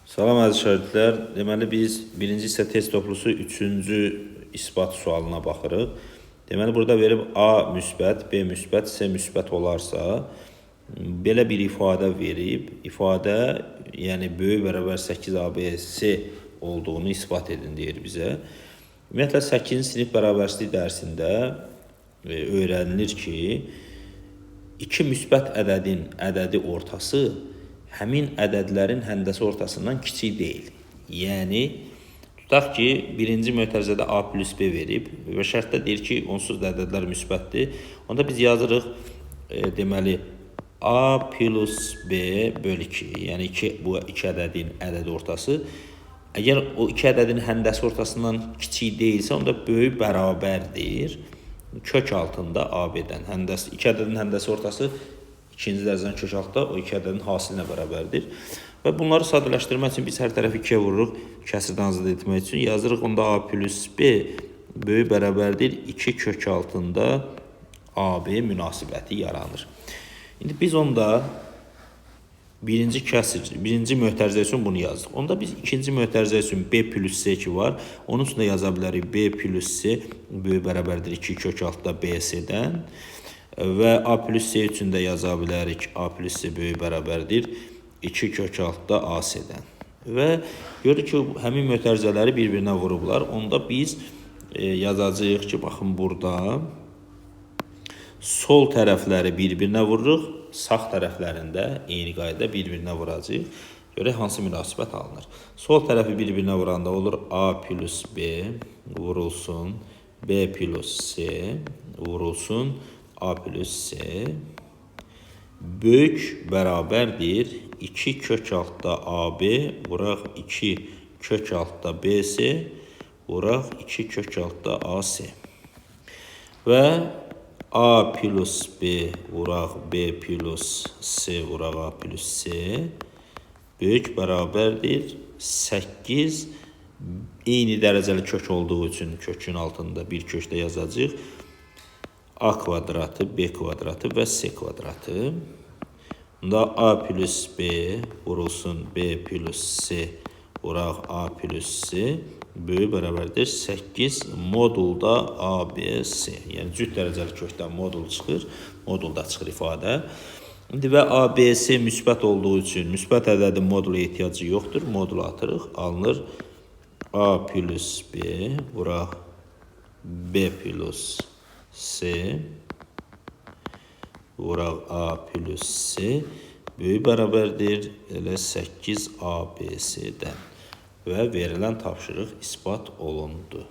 Salam əziz şagirdlər. Deməli biz birinci hissə test toplusu 3-cü isbat sualına baxırıq. Deməli burada verib A müsbət, B müsbət, C müsbət olarsa belə bir ifadə verib. İfadə yəni böyük bərabər 8ABC olduğunu isbat edin deyir bizə. Ümumiyyətlə 8-ci sinif bərabərsizlik dərsində öyrənilir ki, iki müsbət ədədin ədədi ortası həmin ədədlərin həndəsi ortasından kiçik deyil. Yəni, tutaq ki, birinci mötərizədə A plus B verib və şərtdə deyir ki, onsuz da ədədlər müsbətdir. Onda biz yazırıq, deməli, A plus B bölü 2, yəni bu iki ədədin ədədi ortası. Əgər o iki ədədin həndəsi ortasından kiçik deyilsə, onda böyük bərabərdir. Kök altında AB-dən. İki ədədin həndəsi ortası ikinci dərəcədən kök altda o iki ədədin hasilinə bərabərdir. Və bunları sadələşdirmək üçün biz hər tərəfi 2-yə vururuq. Kəsirdən azad etmək üçün yazırıq. Onda A plus B böyük bərabərdir 2 kök altında AB münasibəti yaranır. İndi biz onda birinci mötərizə üçün bunu yazdıq. Onda biz ikinci mötərizə üçün B plus C ki var. Onun üçün də yaza bilərik B plus C böyük bərabərdir 2 kök altda BC-dən. Və A plus C üçün də yaza bilərik. A plus C böyük bərabərdir 2 kök altda AC-dən. Və görürük ki, həmin mötərizələri bir-birinə vurublar. Onda biz yazacağıq ki, baxın burada sol tərəfləri bir-birinə vururuq, sağ tərəflərində eyni qaydada bir-birinə vuracağıq. Görək hansı münasibət alınır. Sol tərəfi bir-birinə vuranda olur A plus B vurulsun, B plus C vurulsun, A plus C böyük bərabərdir 2 kök altda AB vuraq 2 kök altda BC vuraq 2 kök altda AC və A plus B vuraq B plus C vuraq A plus C böyük bərabərdir 8 eyni dərəcəli kök olduğu üçün kökün altında bir kökdə yazacağıq. A kvadratı, B kvadratı və C kvadratı. Bunda A plus B vurulsun B plus C vuraq A plus C böyük bərabərdir 8 modulda ABC. Yəni cüt dərəcəli kökdən modul çıxır, modulda çıxır ifadə. İndi və ABC müsbət olduğu üçün müsbət ədədin modula ehtiyacı yoxdur. Modulu atırıq, alınır A plus B vuraq B plus C vuraq A plus C böyük bərabərdir elə 8 ABC-dən və verilən tapşırıq isbat olundu.